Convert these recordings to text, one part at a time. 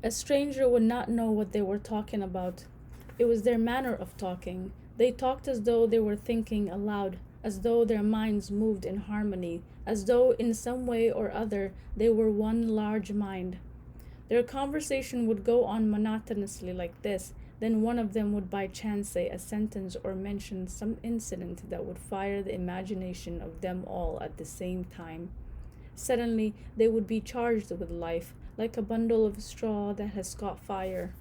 A stranger would not know what they were talking about. It was their manner of talking. They talked as though they were thinking aloud, as though their minds moved in harmony, as though in some way or other they were one large mind. Their conversation would go on monotonously like this, then one of them would by chance say a sentence or mention some incident that would fire the imagination of them all at the same time. Suddenly, they would be charged with life, like a bundle of straw that has caught fire.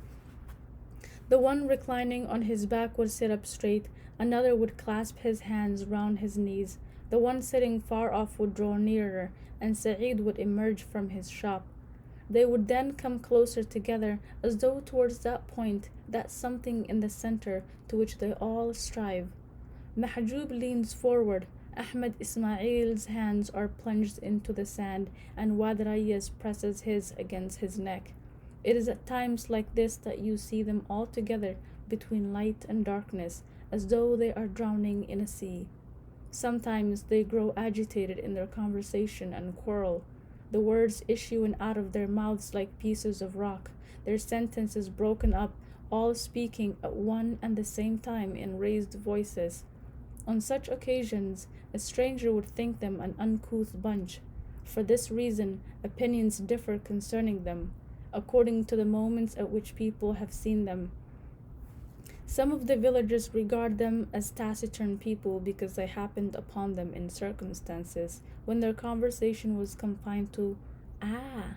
The one reclining on his back would sit up straight, another would clasp his hands round his knees, the one sitting far off would draw nearer, and Saeed would emerge from his shop. They would then come closer together, as though towards that point, that something in the center to which they all strive. Mahjub leans forward. Ahmed Ismail's hands are plunged into the sand, and Wadrayas presses his against his neck. It is at times like this that you see them all together between light and darkness, as though they are drowning in a sea. Sometimes they grow agitated in their conversation and quarrel, the words issuing out of their mouths like pieces of rock, their sentences broken up, all speaking at one and the same time in raised voices. On such occasions, a stranger would think them an uncouth bunch. For this reason, opinions differ concerning them, according to the moments at which people have seen them. Some of the villagers regard them as taciturn people because they happened upon them in circumstances when their conversation was confined to "ah"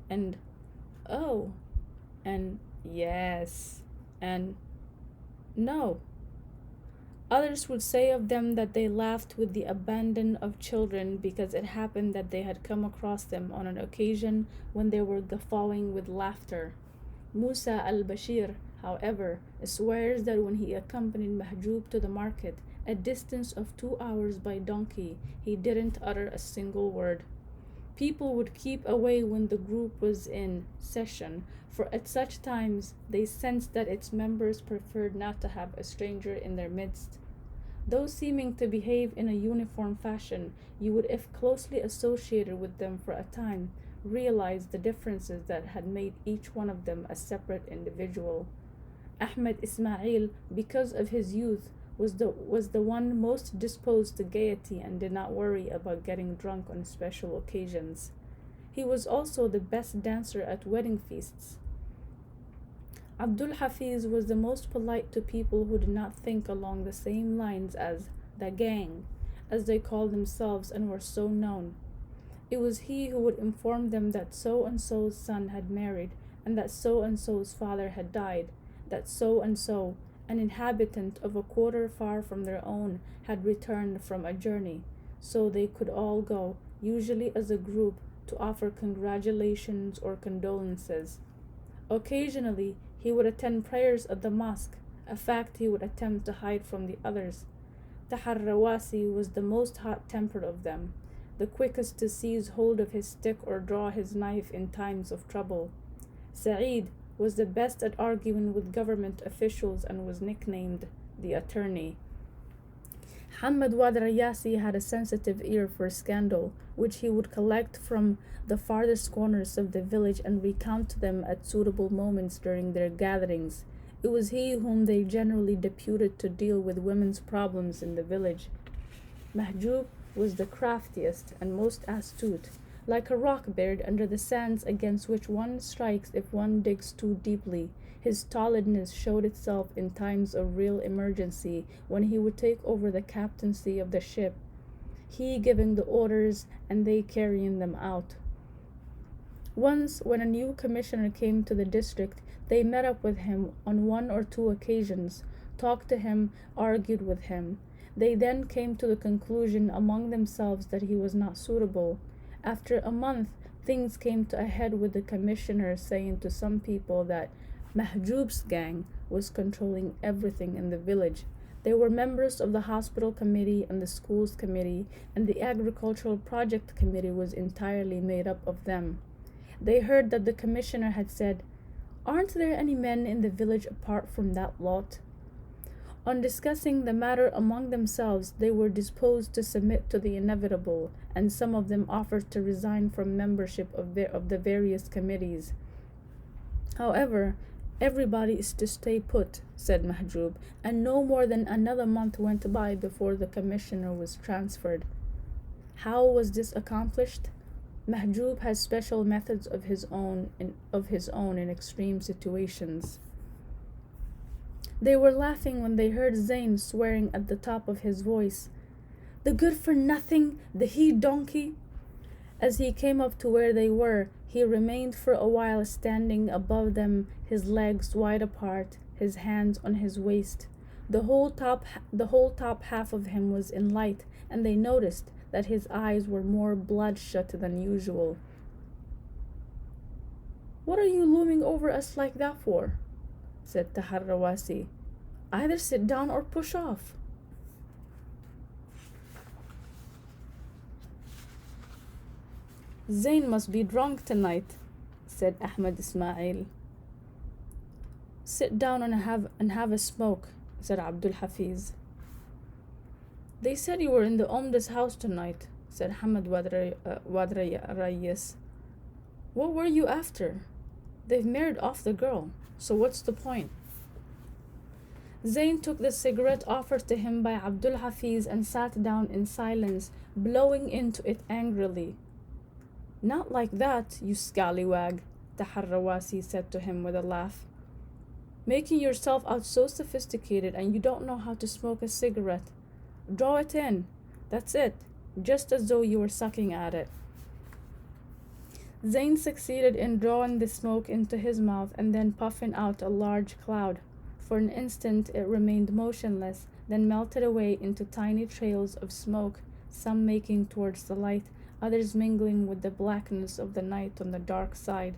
and "oh" and "yes" and "no." Others would say of them that they laughed with the abandon of children because it happened that they had come across them on an occasion when they were guffawing with laughter. Musa al-Bashir, however, swears that when he accompanied Mahjub to the market, a distance of 2 hours by donkey, he didn't utter a single word. People would keep away when the group was in session, for at such times they sensed that its members preferred not to have a stranger in their midst. Though seeming to behave in a uniform fashion, you would, if closely associated with them for a time, realize the differences that had made each one of them a separate individual. Ahmed Ismail, because of his youth, was the one most disposed to gaiety and did not worry about getting drunk on special occasions. He was also the best dancer at wedding feasts. Abdul Hafiz was the most polite to people who did not think along the same lines as the gang, as they called themselves and were so known. It was he who would inform them that so and so's son had married, and that so and so's father had died, that so and so, an inhabitant of a quarter far from their own, had returned from a journey, so they could all go, usually as a group, to offer congratulations or condolences. Occasionally, he would attend prayers at the mosque, a fact he would attempt to hide from the others. Tahar Rawasi was the most hot tempered of them, the quickest to seize hold of his stick or draw his knife in times of trouble. Sa'id was the best at arguing with government officials and was nicknamed the attorney. Hamad Wadrayasi had a sensitive ear for scandal, which he would collect from the farthest corners of the village and recount them at suitable moments during their gatherings. It was he whom they generally deputed to deal with women's problems in the village. Mahjub was the craftiest and most astute, like a rock buried under the sands against which one strikes if one digs too deeply. His stolidness showed itself in times of real emergency when he would take over the captaincy of the ship, he giving the orders and they carrying them out. Once, when a new commissioner came to the district, they met up with him on one or two occasions, talked to him, argued with him. They then came to the conclusion among themselves that he was not suitable. After a month, things came to a head with the commissioner saying to some people that Mahjub's gang was controlling everything in the village. They were members of the hospital committee and the schools committee, and the agricultural project committee was entirely made up of them. They heard that the commissioner had said, "Aren't there any men in the village apart from that lot?" On discussing the matter among themselves, they were disposed to submit to the inevitable, and some of them offered to resign from membership of the various committees. However, everybody is to stay put, said Mahjub, and no more than another month went by before the commissioner was transferred. How was this accomplished? Mahjub has special methods of his own in extreme situations. They were laughing when they heard Zain swearing at the top of his voice. The good-for-nothing, the he-donkey! As he came up to where they were, he remained for a while standing above them, his legs wide apart, his hands on his waist. The whole top half of him was in light, and they noticed that his eyes were more bloodshot than usual. What are you looming over us like that for? Said Taharrawasi. Either sit down or push off. Zain must be drunk tonight, said Ahmed Ismail. Sit down and have a smoke, said Abdul Hafiz. They said you were in the Omda's house tonight, said Hamad Rayes. What were you after? They've married off the girl, so what's the point? Zain took the cigarette offered to him by Abdul Hafiz and sat down in silence, blowing into it angrily. Not like that, you scallywag, Taharrawasi said to him with a laugh. Making yourself out so sophisticated and you don't know how to smoke a cigarette. Draw it in. That's it. Just as though you were sucking at it. Zain succeeded in drawing the smoke into his mouth and then puffing out a large cloud. For an instant it remained motionless, then melted away into tiny trails of smoke, some making towards the light, others mingling with the blackness of the night on the dark side.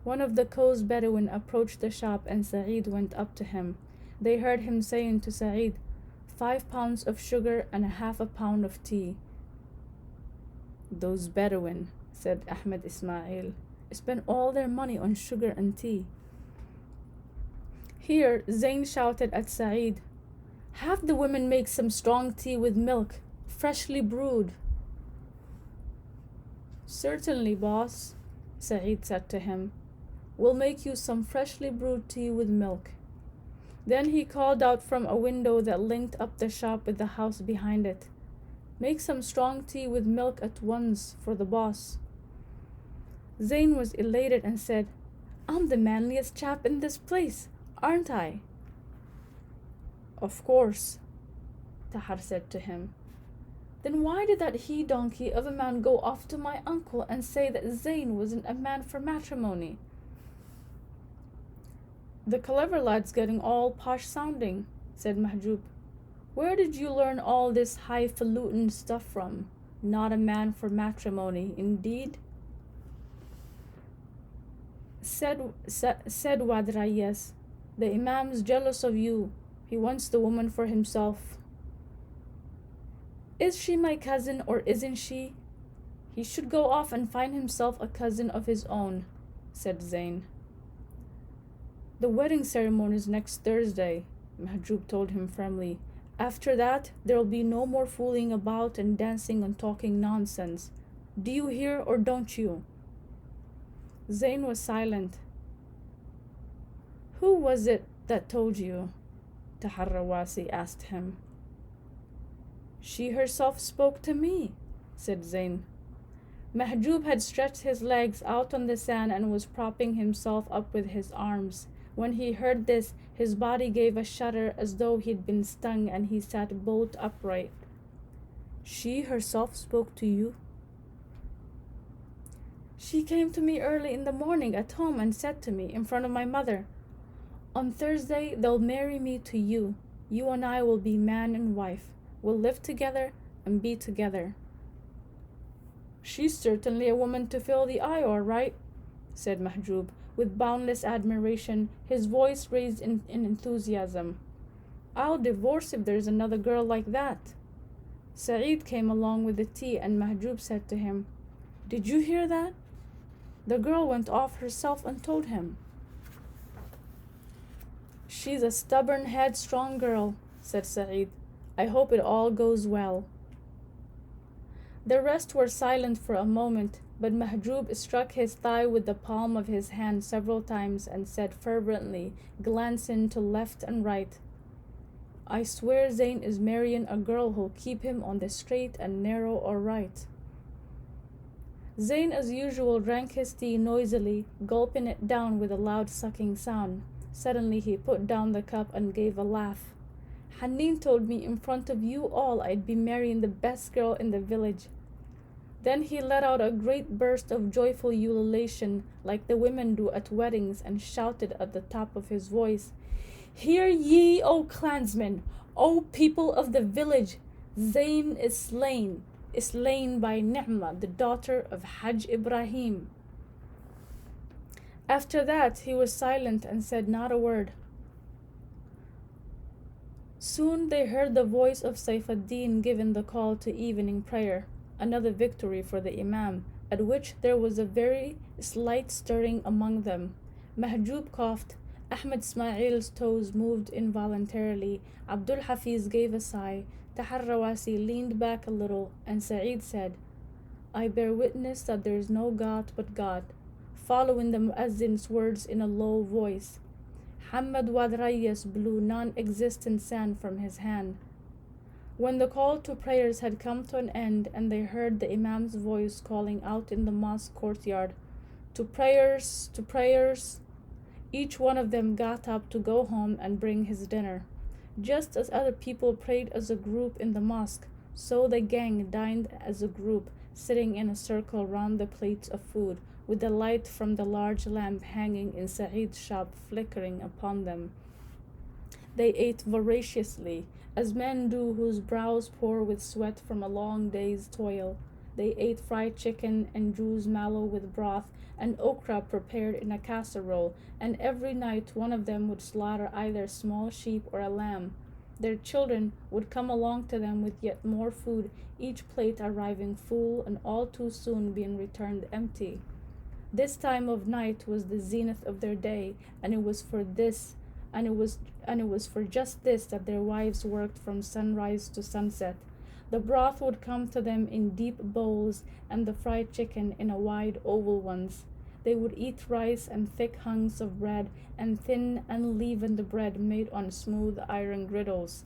One of the Kho's Bedouin approached the shop and Sa'id went up to him. They heard him saying to Sa'id, 5 pounds of sugar and half a pound of tea. Those Bedouin, said Ahmed Ismail, spend all their money on sugar and tea. Here, Zain shouted at Sa'id, have the women make some strong tea with milk, freshly brewed. Certainly, boss, Sa'id said to him. We'll make you some freshly brewed tea with milk. Then he called out from a window that linked up the shop with the house behind it. Make some strong tea with milk at once for the boss. Zain was elated and said, I'm the manliest chap in this place, aren't I? Of course, Tahar said to him. Then why did that he-donkey of a man go off to my uncle and say that Zain wasn't a man for matrimony? The clever lad's getting all posh-sounding, said Mahjub. Where did you learn all this highfalutin stuff from? Not a man for matrimony, indeed? Said Wad Rayes, the Imam's jealous of you. He wants the woman for himself. Is she my cousin or isn't she? He should go off and find himself a cousin of his own, said Zain. The wedding ceremony is next Thursday, Mahjub told him firmly. After that, there'll be no more fooling about and dancing and talking nonsense. Do you hear or don't you? Zain was silent. Who was it that told you? Taharrawasi asked him. She herself spoke to me, said Zain. Mahjub had stretched his legs out on the sand and was propping himself up with his arms. When he heard this, his body gave a shudder as though he'd been stung, and he sat bolt upright. She herself spoke to you? She came to me early in the morning at home and said to me, in front of my mother, on Thursday they'll marry me to you. You and I will be man and wife. We'll live together and be together. She's certainly a woman to fill the ayor, right? Said Mahjub, with boundless admiration, his voice raised in enthusiasm. I'll divorce if there's another girl like that. Sa'id came along with the tea and Mahjub said to him, Did you hear that? The girl went off herself and told him. She's a stubborn, headstrong girl, said Sa'id. I hope it all goes well. The rest were silent for a moment, but Mahjub struck his thigh with the palm of his hand several times and said fervently, glancing to left and right, I swear Zain is marrying a girl who'll keep him on the straight and narrow or right. Zain, as usual, drank his tea noisily, gulping it down with a loud sucking sound. Suddenly he put down the cup and gave a laugh. Hanin told me in front of you all I'd be marrying the best girl in the village. Then he let out a great burst of joyful ululation, like the women do at weddings, and shouted at the top of his voice, Hear ye, O clansmen, O people of the village! Zain is slain by Ni'mah, the daughter of Hajj Ibrahim. After that he was silent and said not a word. Soon they heard the voice of Saif ad-Din giving the call to evening prayer, another victory for the Imam, at which there was a very slight stirring among them. Mahjub coughed, Ahmed Ismail's toes moved involuntarily, Abdul Hafiz gave a sigh, Tahar Rawasi leaned back a little, and Sa'id said, I bear witness that there is no God but God, following the Mu'azzin's words in a low voice. Hamad Wadrayas blew non-existent sand from his hand. When the call to prayers had come to an end and they heard the Imam's voice calling out in the mosque courtyard, To prayers, to prayers, each one of them got up to go home and bring his dinner. Just as other people prayed as a group in the mosque, so the gang dined as a group, sitting in a circle round the plates of food, with the light from the large lamp hanging in Sa'id's shop flickering upon them. They ate voraciously, as men do whose brows pour with sweat from a long day's toil. They ate fried chicken and juz mallow with broth, and okra prepared in a casserole, and every night one of them would slaughter either a small sheep or a lamb. Their children would come along to them with yet more food, each plate arriving full and all too soon being returned empty. This time of night was the zenith of their day, and it was for just this that their wives worked from sunrise to sunset. The broth would come to them in deep bowls, and the fried chicken in a wide oval ones. They would eat rice and thick hunks of bread, and thin unleavened bread made on smooth iron griddles.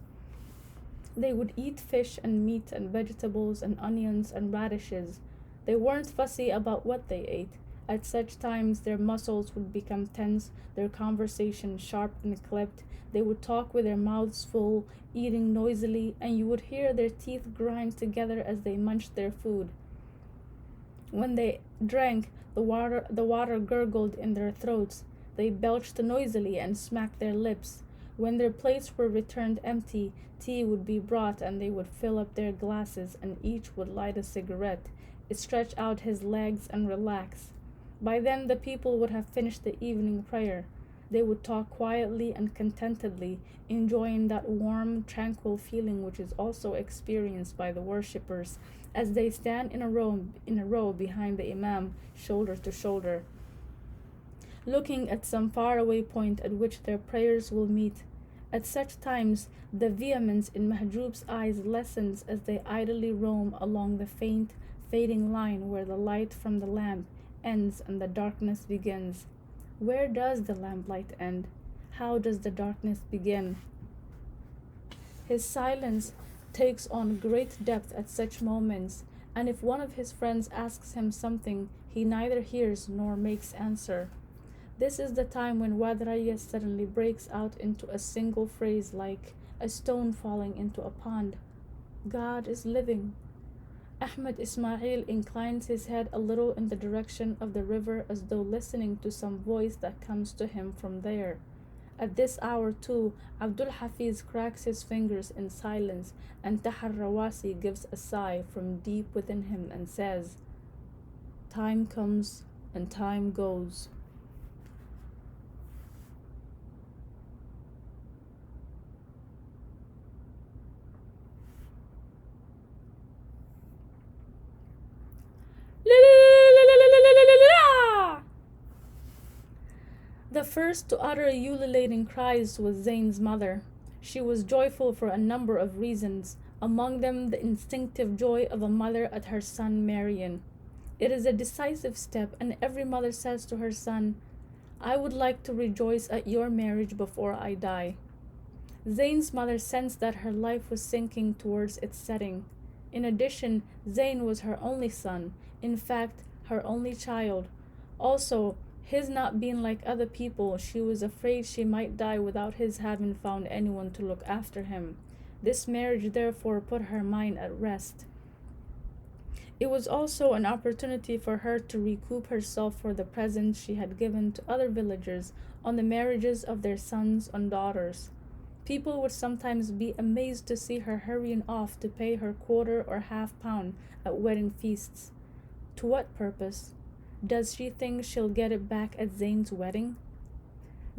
They would eat fish and meat and vegetables and onions and radishes. They weren't fussy about what they ate. At such times their muscles would become tense, their conversation sharp and clipped. They would talk with their mouths full, eating noisily, and you would hear their teeth grind together as they munched their food. When they drank, the water gurgled in their throats. They belched noisily and smacked their lips. When their plates were returned empty, tea would be brought and they would fill up their glasses, and each would light a cigarette, stretch out his legs and relax. By then the people would have finished the evening prayer. They would talk quietly and contentedly, enjoying that warm, tranquil feeling which is also experienced by the worshippers as they stand in a row behind the Imam, shoulder to shoulder, looking at some faraway point at which their prayers will meet. At such times, the vehemence in Mahjub's eyes lessens as they idly roam along the faint, fading line where the light from the lamp ends and the darkness begins. Where does the lamplight end? How does the darkness begin? His silence takes on great depth at such moments, and if one of his friends asks him something, he neither hears nor makes answer. This is the time when Wadraya suddenly breaks out into a single phrase like a stone falling into a pond. God is living. Ahmed Ismail inclines his head a little in the direction of the river as though listening to some voice that comes to him from there. At this hour too, Abdul Hafiz cracks his fingers in silence, and Tahar Rawasi gives a sigh from deep within him and says, Time comes and time goes. The first to utter ululating cries was Zain's mother. She was joyful for a number of reasons. among them the instinctive joy of a mother at her son marrying. It is a decisive step, and every mother says to her son, I would like to rejoice at your marriage before I die. Zain's mother sensed that her life was sinking towards its setting. In addition, Zain was her only son, in fact, her only child. Also, his not being like other people, she was afraid she might die without his having found anyone to look after him. This marriage therefore put her mind at rest. It was also an opportunity for her to recoup herself for the presents she had given to other villagers on the marriages of their sons and daughters. People would sometimes be amazed to see her hurrying off to pay her quarter or half-pound at wedding feasts. To what purpose? Does she think she'll get it back at Zain's wedding?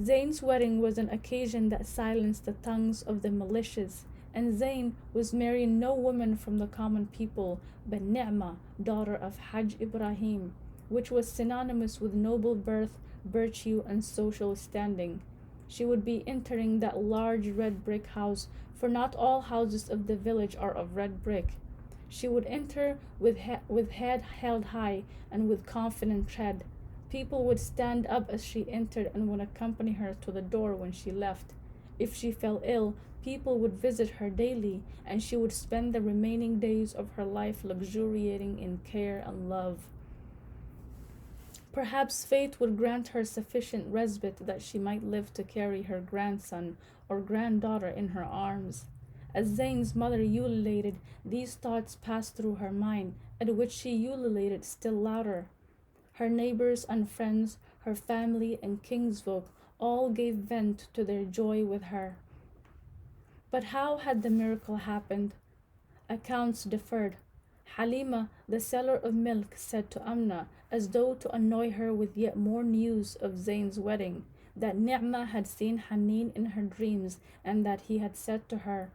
Zain's wedding was an occasion that silenced the tongues of the malicious, and Zain was marrying no woman from the common people, but Ni'mah, daughter of Hajj Ibrahim, which was synonymous with noble birth, virtue, and social standing. She would be entering that large red brick house, for not all houses of the village are of red brick. She would enter with head held high and with confident tread. People would stand up as she entered and would accompany her to the door when she left. If she fell ill, people would visit her daily, and she would spend the remaining days of her life luxuriating in care and love. Perhaps fate would grant her sufficient respite that she might live to carry her grandson or granddaughter in her arms. As Zain's mother ululated, these thoughts passed through her mind, at which she ululated still louder. Her neighbors and friends, her family and kinsfolk, all gave vent to their joy with her. But how had the miracle happened? Accounts differed. Halima, the seller of milk, said to Amna, as though to annoy her with yet more news of Zain's wedding, that Ni'mah had seen Hanin in her dreams, and that he had said to her,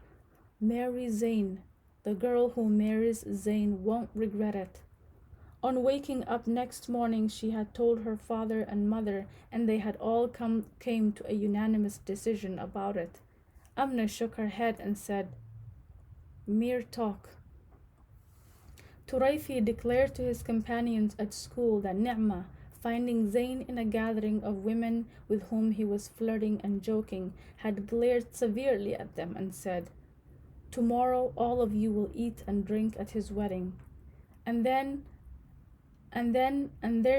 Marry Zain. The girl who marries Zain won't regret it. On waking up next morning, she had told her father and mother, and they had all came to a unanimous decision about it. Amna shook her head and said, Mere talk. Turaifi declared to his companions at school that Ni'mah, finding Zain in a gathering of women with whom he was flirting and joking, had glared severely at them and said, Tomorrow all of you will eat and drink at his wedding. And there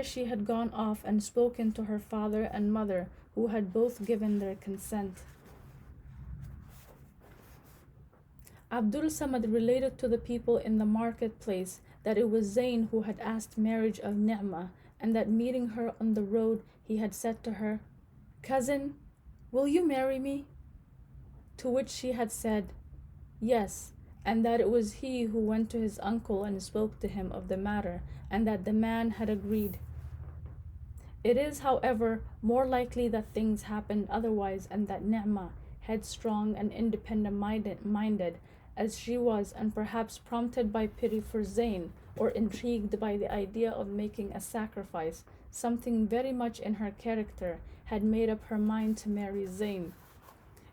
she had gone off and spoken to her father and mother, who had both given their consent. Abdul Samad related to the people in the marketplace that it was Zain who had asked marriage of Ni'mah, and that meeting her on the road he had said to her, Cousin, will you marry me? To which she had said, Yes, and that it was he who went to his uncle and spoke to him of the matter, and that the man had agreed. It is, however, more likely that things happened otherwise, and that Ni'mah, headstrong and independent-minded as she was, and perhaps prompted by pity for Zain, or intrigued by the idea of making a sacrifice, something very much in her character, had made up her mind to marry Zain.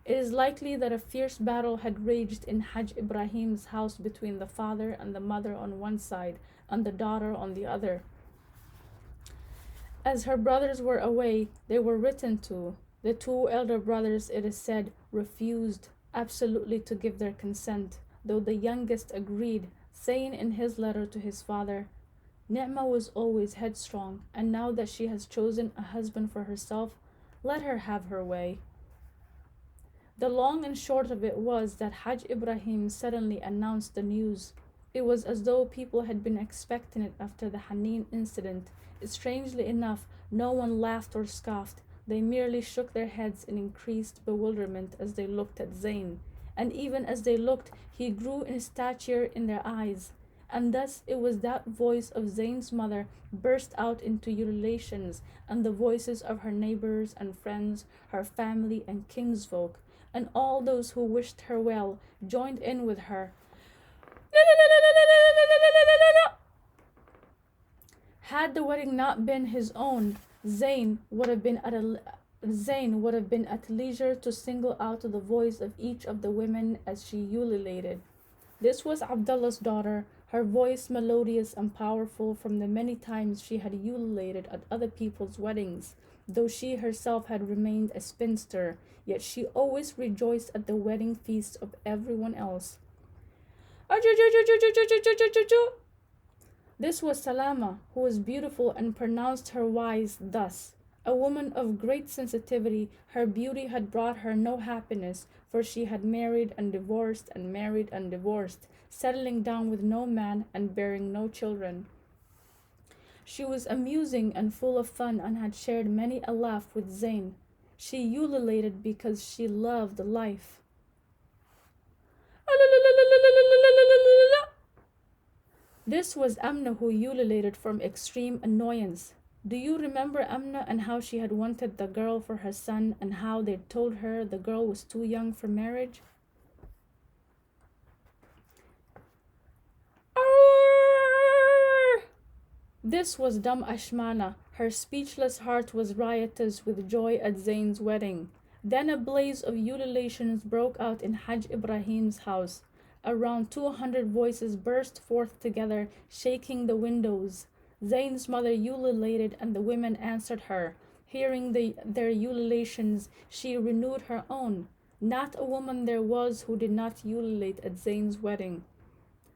It is likely that a fierce battle had raged in Hajj Ibrahim's house between the father and the mother on one side, and the daughter on the other. As her brothers were away, they were written to. The two elder brothers, it is said, refused absolutely to give their consent, though the youngest agreed, saying in his letter to his father, Ni'mah was always headstrong, and now that she has chosen a husband for herself, let her have her way. The long and short of it was that Hajj Ibrahim suddenly announced the news. It was as though people had been expecting it after the Hanin incident. Strangely enough, no one laughed or scoffed. They merely shook their heads in increased bewilderment as they looked at Zain. And even as they looked, he grew in stature in their eyes. And thus it was that voice of Zain's mother burst out into ululations, and the voices of her neighbors and friends, her family and kinsfolk, and all those who wished her well, joined in with her. Had the wedding not been his own, Zain would have been at leisure to single out the voice of each of the women as she ululated. This was Abdullah's daughter, her voice melodious and powerful from the many times she had ululated at other people's weddings. Though she herself had remained a spinster, yet she always rejoiced at the wedding feast of everyone else. This was Salama, who was beautiful and pronounced her wise thus. A woman of great sensitivity, her beauty had brought her no happiness, for she had married and divorced, settling down with no man and bearing no children. She was amusing and full of fun and had shared many a laugh with Zain. She ululated because she loved life. This was Amna, who ululated from extreme annoyance. Do you remember Amna and how she had wanted the girl for her son and how they'd told her the girl was too young for marriage? This was dumb Ashmana. Her speechless heart was riotous with joy at Zain's wedding. Then a blaze of ululations broke out in Hajj Ibrahim's house. Around 200 voices burst forth together, shaking the windows. Zain's mother ululated and the women answered her. Hearing their ululations, she renewed her own. Not a woman there was who did not ululate at Zain's wedding.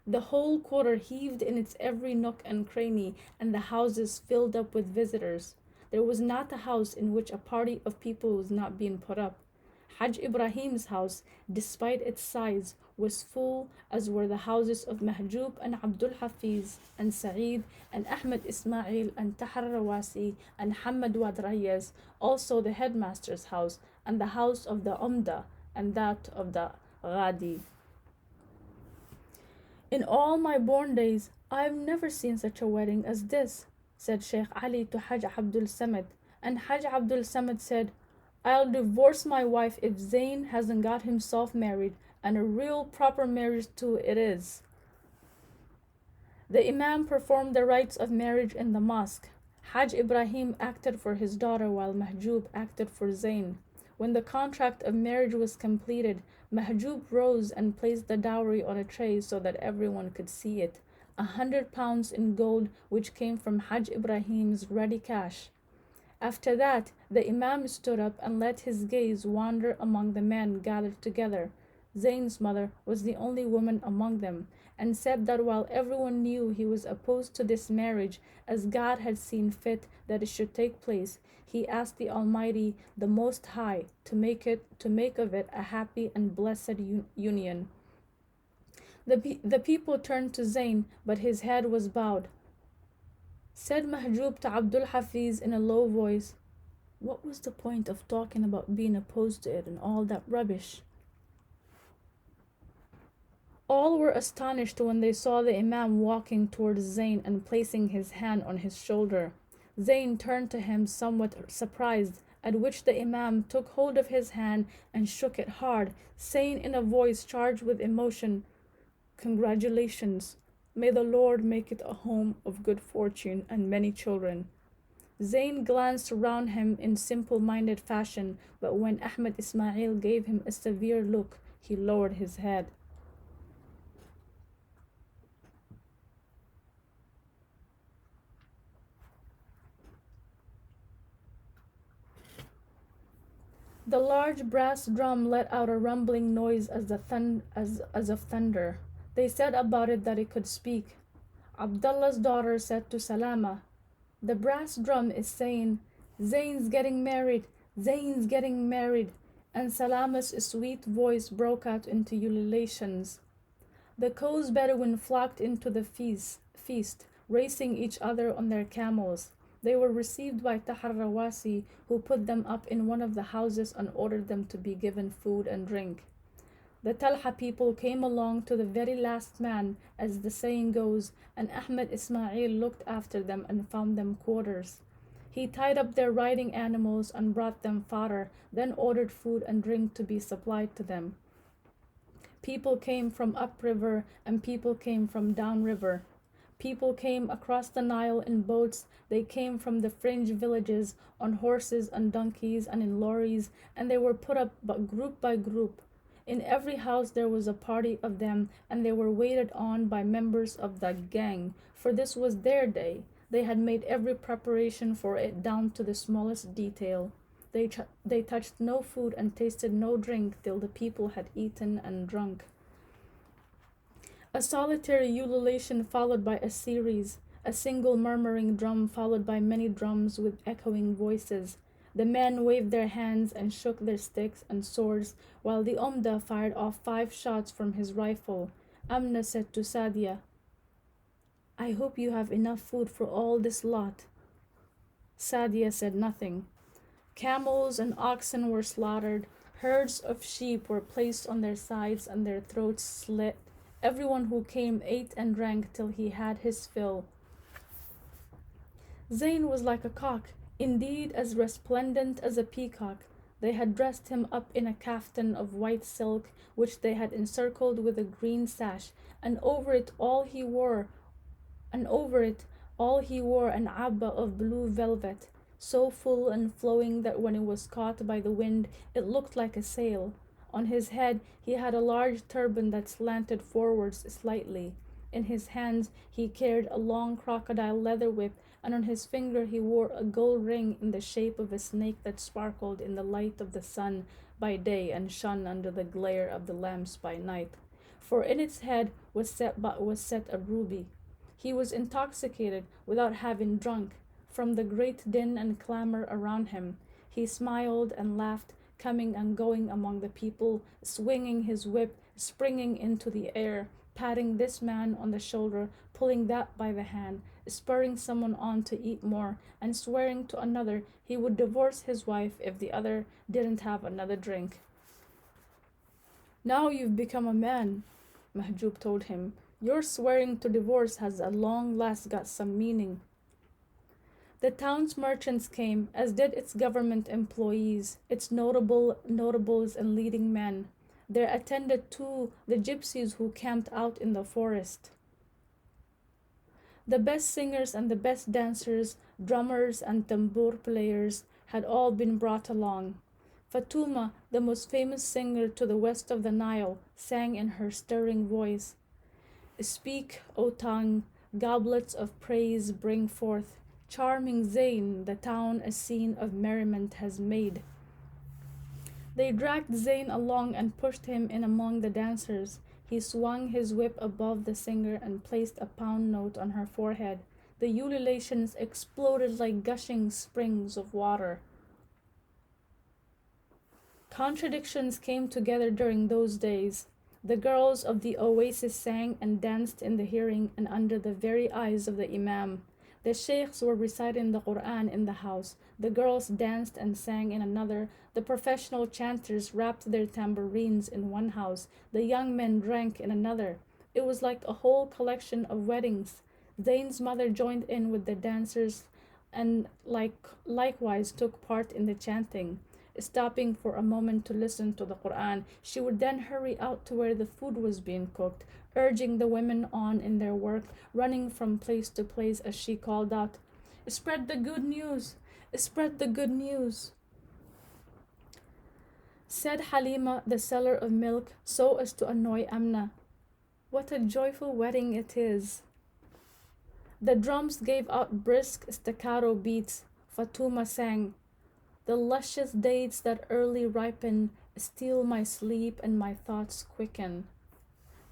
The whole quarter heaved in its every nook and cranny, and the houses filled up with visitors. There was not a house in which a party of people was not being put up. Hajj Ibrahim's house, despite its size, was full, as were the houses of Mahjub and Abdul Hafiz and Saeed and Ahmed Ismail and Tahar Rawasi and Hamad Wad Rayez, also the headmaster's house, and the house of the Umda and that of the Ghadi. In all my born days, I've never seen such a wedding as this, said Sheikh Ali to Hajj Abdul Samad, and Hajj Abdul Samad said, I'll divorce my wife if Zain hasn't got himself married, and a real proper marriage too it is. The Imam performed the rites of marriage in the mosque. Hajj Ibrahim acted for his daughter while Mahjub acted for Zain. When the contract of marriage was completed, Mahjub rose and placed the dowry on a tray so that everyone could see it. 100 pounds in gold, which came from Hajj Ibrahim's ready cash. After that, the Imam stood up and let his gaze wander among the men gathered together. Zain's mother was the only woman among them, and said that while everyone knew he was opposed to this marriage, as God had seen fit that it should take place, he asked the Almighty, the Most High, to make of it a happy and blessed union. The people turned to Zain, but his head was bowed. Said Mahjub to Abdul Hafiz in a low voice, what was the point of talking about being opposed to it and all that rubbish? All were astonished when they saw the Imam walking towards Zain and placing his hand on his shoulder. Zain turned to him somewhat surprised, at which the Imam took hold of his hand and shook it hard, saying in a voice charged with emotion, Congratulations. May the Lord make it a home of good fortune and many children. Zain glanced around him in simple-minded fashion, but when Ahmed Ismail gave him a severe look, he lowered his head. The large brass drum let out a rumbling noise as of thunder. They said about it that it could speak. Abdullah's daughter said to Salama, the brass drum is saying, Zain's getting married, Zain's getting married, and Salama's sweet voice broke out into ululations. The Kos Bedouin flocked into the feast, racing each other on their camels. They were received by Tahar Rawasi, who put them up in one of the houses and ordered them to be given food and drink. The Talha people came along to the very last man, as the saying goes, and Ahmed Ismail looked after them and found them quarters. He tied up their riding animals and brought them fodder, then ordered food and drink to be supplied to them. People came from upriver and people came from downriver. People came across the Nile in boats, they came from the fringe villages on horses and donkeys and in lorries, and they were put up group by group. In every house there was a party of them, and they were waited on by members of the gang, for this was their day. They had made every preparation for it down to the smallest detail. They touched no food and tasted no drink till the people had eaten and drunk. A solitary ululation followed by a series, a single murmuring drum followed by many drums with echoing voices. The men waved their hands and shook their sticks and swords, while the Omda fired off 5 shots from his rifle. Amna said to Sadia, I hope you have enough food for all this lot. Sadia said nothing. Camels and oxen were slaughtered. Herds of sheep were placed on their sides and their throats slit. Everyone who came ate and drank till he had his fill. Zein was like a cock, indeed as resplendent as a peacock. They had dressed him up in a kaftan of white silk, which they had encircled with a green sash, and over it all he wore an abba of blue velvet, so full and flowing that when it was caught by the wind it looked like a sail. On his head he had a large turban that slanted forwards slightly. In his hands he carried a long crocodile leather whip, and on his finger he wore a gold ring in the shape of a snake that sparkled in the light of the sun by day and shone under the glare of the lamps by night. For in its head was set a ruby. He was intoxicated without having drunk. From the great din and clamor around him, he smiled and laughed, coming and going among the people, swinging his whip, springing into the air, patting this man on the shoulder, pulling that by the hand, spurring someone on to eat more, and swearing to another he would divorce his wife if the other didn't have another drink. Now you've become a man, Mahjub told him. Your swearing to divorce has at long last got some meaning. The town's merchants came, as did its government employees, its notables and leading men. There attended too the gypsies who camped out in the forest. The best singers and the best dancers, drummers and tambour players had all been brought along. Fatuma, the most famous singer to the west of the Nile, sang in her stirring voice, Speak, O tongue, goblets of praise bring forth. Charming Zein, the town a scene of merriment has made. They dragged Zein along and pushed him in among the dancers. He swung his whip above the singer and placed a pound note on her forehead. The ululations exploded like gushing springs of water. Contradictions came together during those days. The girls of the oasis sang and danced in the hearing and under the very eyes of the Imam. The sheikhs were reciting the Quran in the house. The girls danced and sang in another. The professional chanters rapped their tambourines in one house. The young men drank in another. It was like a whole collection of weddings. Zain's mother joined in with the dancers and likewise took part in the chanting. Stopping for a moment to listen to the Quran, she would then hurry out to where the food was being cooked, urging the women on in their work, running from place to place as she called out, Spread the good news! Spread the good news! Said Halima, the seller of milk, so as to annoy Amna, What a joyful wedding it is! The drums gave out brisk staccato beats. Fatuma sang, The luscious dates that early ripen steal my sleep and my thoughts quicken.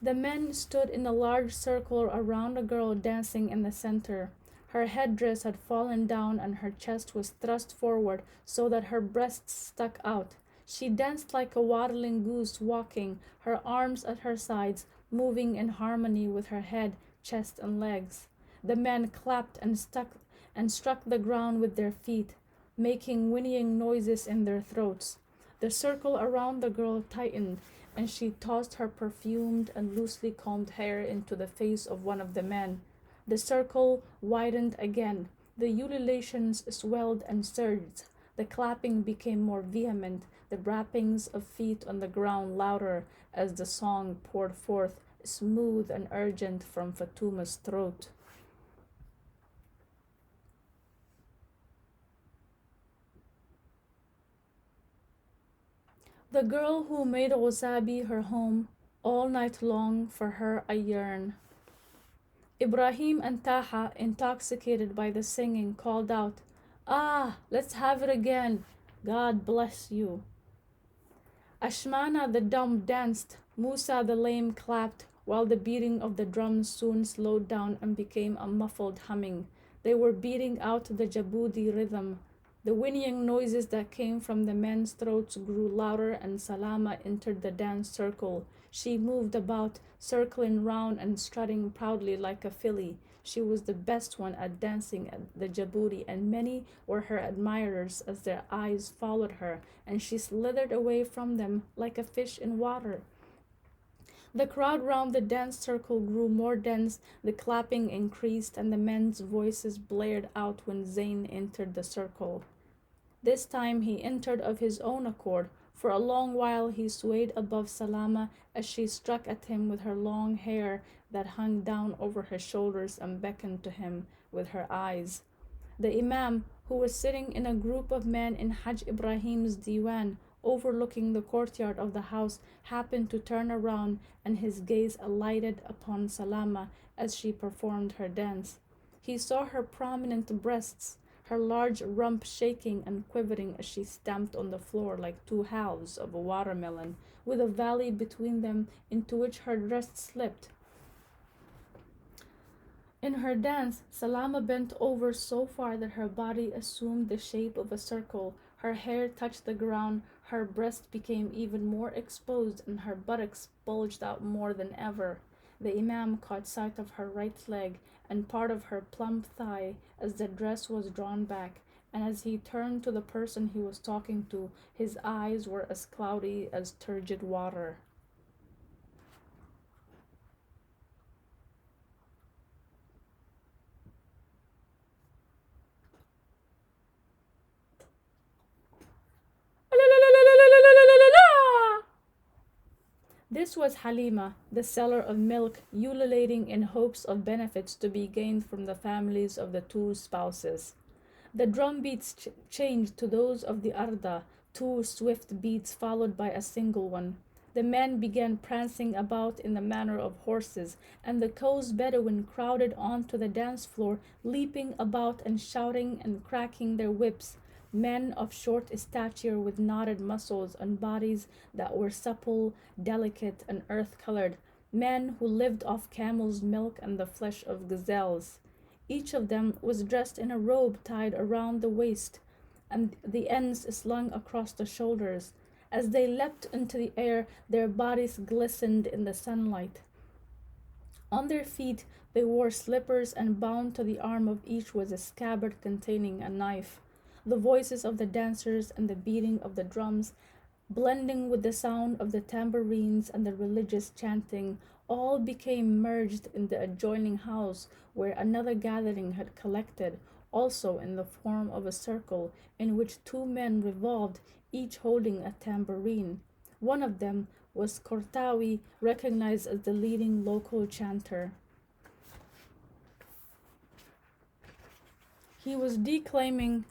The men stood in a large circle around a girl dancing in the center. Her headdress had fallen down and her chest was thrust forward so that her breasts stuck out. She danced like a waddling goose walking, her arms at her sides, moving in harmony with her head, chest, and legs. The men clapped and struck the ground with their feet, making whinnying noises in their throats. The circle around the girl tightened, and she tossed her perfumed and loosely combed hair into the face of one of the men. The circle widened again. The ululations swelled and surged. The clapping became more vehement, the rappings of feet on the ground louder as the song poured forth, smooth and urgent from Fatuma's throat. The girl who made Wasabi her home, all night long for her I yearn. Ibrahim and Taha, intoxicated by the singing, called out, "Ah, let's have it again. God bless you." Ashmana the dumb danced, Musa the lame clapped, while the beating of the drums soon slowed down and became a muffled humming. They were beating out the Jabudi rhythm. The whinnying noises that came from the men's throats grew louder, and Salama entered the dance circle. She moved about, circling round and strutting proudly like a filly. She was the best one at dancing at the Jaburi, and many were her admirers as their eyes followed her, and she slithered away from them like a fish in water. The crowd round the dance circle grew more dense, the clapping increased, and the men's voices blared out when Zain entered the circle. This time he entered of his own accord. For a long while he swayed above Salama as she struck at him with her long hair that hung down over her shoulders and beckoned to him with her eyes. The Imam, who was sitting in a group of men in Hajj Ibrahim's diwan overlooking the courtyard of the house, happened to turn around, and his gaze alighted upon Salama as she performed her dance. He saw her prominent breasts, her large rump shaking and quivering as she stamped on the floor like two halves of a watermelon, with a valley between them into which her dress slipped. In her dance, Salama bent over so far that her body assumed the shape of a circle. Her hair touched the ground, her breast became even more exposed, and her buttocks bulged out more than ever. The Imam caught sight of her right leg and part of her plump thigh as the dress was drawn back, and as he turned to the person he was talking to, his eyes were as cloudy as turgid water. This was Halima, the seller of milk, ululating in hopes of benefits to be gained from the families of the two spouses. The drum beats changed to those of the Arda, two swift beats followed by a single one. The men began prancing about in the manner of horses, and the Kos Bedouin crowded onto the dance floor, leaping about and shouting and cracking their whips. Men of short stature with knotted muscles and bodies that were supple, delicate, and earth-colored. Men who lived off camel's milk and the flesh of gazelles. Each of them was dressed in a robe tied around the waist, and the ends slung across the shoulders. As they leapt into the air, their bodies glistened in the sunlight. On their feet they wore slippers, and bound to the arm of each was a scabbard containing a knife. The voices of the dancers and the beating of the drums, blending with the sound of the tambourines and the religious chanting, all became merged in the adjoining house where another gathering had collected, also in the form of a circle in which two men revolved, each holding a tambourine. One of them was Kortawi, recognized as the leading local chanter. He was declaiming,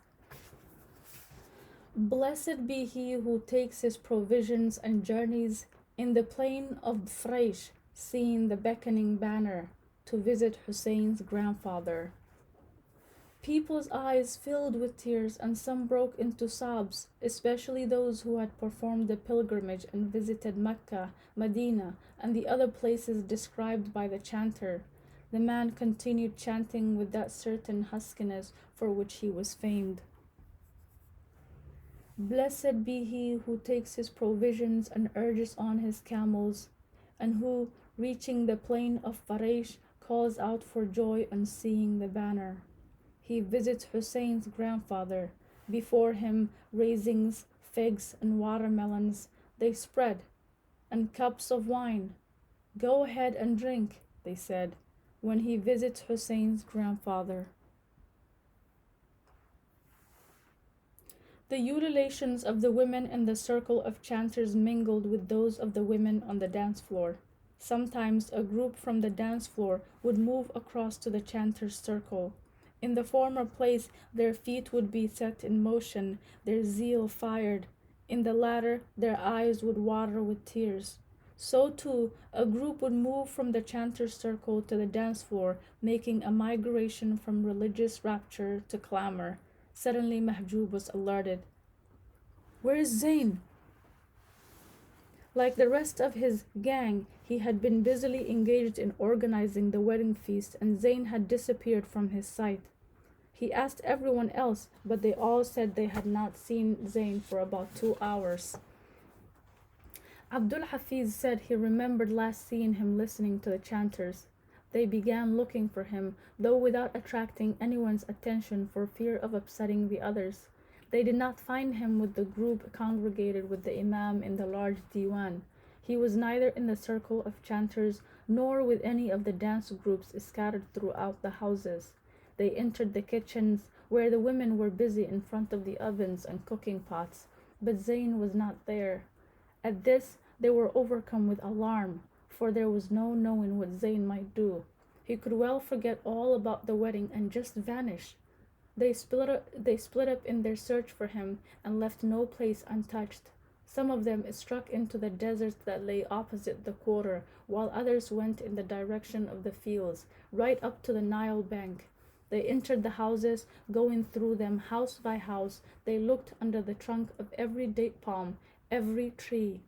"Blessed be he who takes his provisions and journeys in the plain of Fraish, seeing the beckoning banner, to visit Hussein's grandfather." People's eyes filled with tears, and some broke into sobs, especially those who had performed the pilgrimage and visited Mecca, Medina, and the other places described by the chanter. The man continued chanting with that certain huskiness for which he was famed. "Blessed be he who takes his provisions and urges on his camels, and who, reaching the plain of Faraish, calls out for joy on seeing the banner. He visits Hussein's grandfather. Before him raisins, figs, and watermelons they spread, and cups of wine. Go ahead and drink," they said, when he visits Hussein's grandfather. The ululations of the women in the circle of chanters mingled with those of the women on the dance floor. Sometimes a group from the dance floor would move across to the chanters' circle. In the former place their feet would be set in motion, their zeal fired. In the latter, their eyes would water with tears. So, too, a group would move from the chanter's circle to the dance floor, making a migration from religious rapture to clamor. Suddenly, Mahjub was alerted. Where is Zain? Like the rest of his gang, he had been busily engaged in organizing the wedding feast, and Zain had disappeared from his sight. He asked everyone else, but they all said they had not seen Zain for about 2 hours. Abdul Hafiz said he remembered last seeing him listening to the chanters. They began looking for him, though without attracting anyone's attention for fear of upsetting the others. They did not find him with the group congregated with the Imam in the large diwan. He was neither in the circle of chanters nor with any of the dance groups scattered throughout the houses. They entered the kitchens, where the women were busy in front of the ovens and cooking pots, but Zain was not there. At this, they were overcome with alarm, for there was no knowing what Zain might do. He could well forget all about the wedding and just vanish. They split up in their search for him and left no place untouched. Some of them struck into the desert that lay opposite the quarter, while others went in the direction of the fields, right up to the Nile bank. They entered the houses, going through them house by house. They looked under the trunk of every date palm, every tree.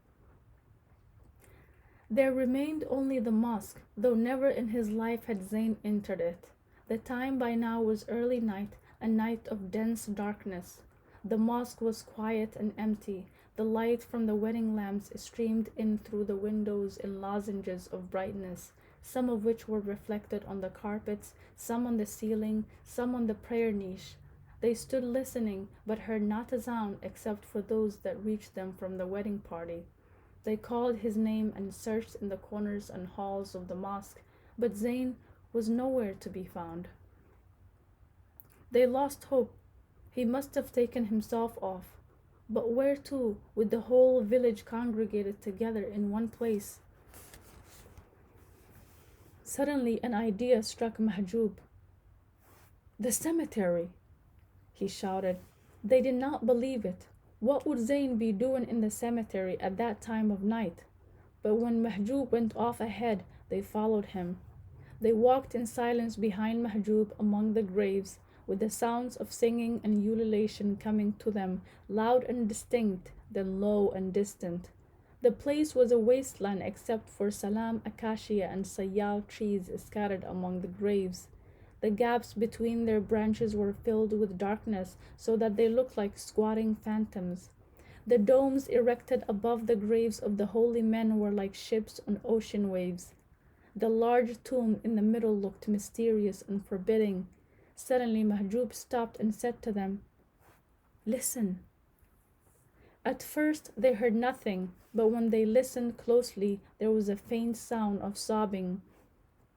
There remained only the mosque, though never in his life had Zain entered it. The time by now was early night, a night of dense darkness. The mosque was quiet and empty. The light from the wedding lamps streamed in through the windows in lozenges of brightness, some of which were reflected on the carpets, some on the ceiling, some on the prayer niche. They stood listening, but heard not a sound except for those that reached them from the wedding party. They called his name and searched in the corners and halls of the mosque, but Zain was nowhere to be found. They lost hope. He must have taken himself off. But where to, with the whole village congregated together in one place? Suddenly an idea struck Mahjub. The cemetery, he shouted. They did not believe it. What would Zain be doing in the cemetery at that time of night? But when Mahjub went off ahead, they followed him. They walked in silence behind Mahjub among the graves, with the sounds of singing and ululation coming to them, loud and distinct, then low and distant. The place was a wasteland except for salam acacia and sayal trees scattered among the graves. The gaps between their branches were filled with darkness, so that they looked like squatting phantoms. The domes erected above the graves of the holy men were like ships on ocean waves. The large tomb in the middle looked mysterious and forbidding. Suddenly Mahjub stopped and said to them, "Listen." At first they heard nothing, but when they listened closely, there was a faint sound of sobbing.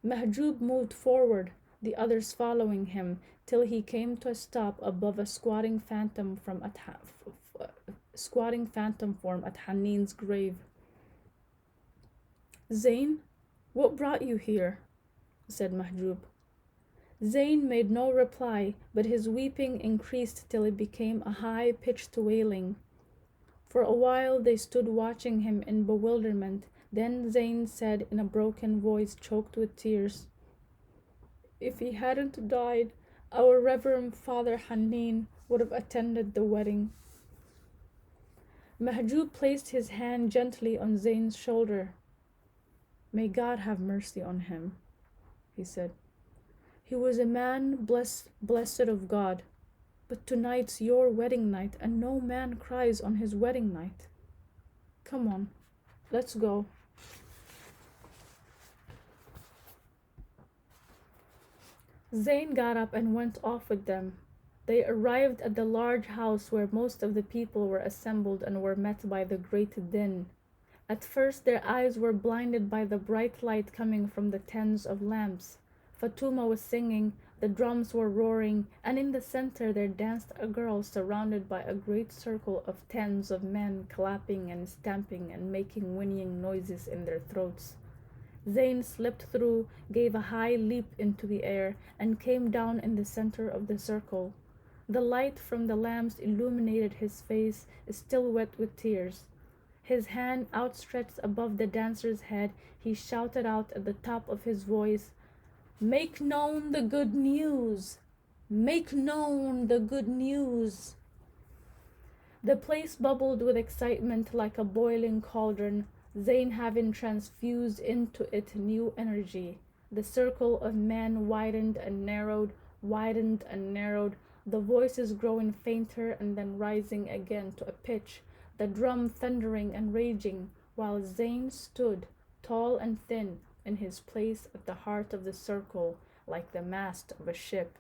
Mahjub moved forward, the others following him, till he came to a stop above a squatting phantom form at Hanin's grave. "Zain, what brought you here?" said Mahjub. Zain made no reply, but his weeping increased till it became a high-pitched wailing. For a while they stood watching him in bewilderment. Then Zain said in a broken voice choked with tears, "If he hadn't died, our Reverend Father Hanin would have attended the wedding." Mahjub placed his hand gently on Zain's shoulder. "May God have mercy on him," he said. "He was a man blessed of God. But tonight's your wedding night, and no man cries on his wedding night. Come on, let's go." Zain got up and went off with them. They arrived at the large house where most of the people were assembled and were met by the great din. At first their eyes were blinded by the bright light coming from the tens of lamps. Fatuma was singing, the drums were roaring, and in the center there danced a girl surrounded by a great circle of tens of men clapping and stamping and making whinnying noises in their throats. Zain slipped through, gave a high leap into the air, and came down in the center of the circle. The light from the lamps illuminated his face, still wet with tears. His hand outstretched above the dancer's head, he shouted out at the top of his voice, "Make known the good news! Make known the good news!" The place bubbled with excitement like a boiling cauldron, Zain having transfused into it new energy. The circle of men widened and narrowed, widened and narrowed, the voices growing fainter and then rising again to a pitch, the drum thundering and raging, while Zain stood, tall and thin, in his place at the heart of the circle, like the mast of a ship.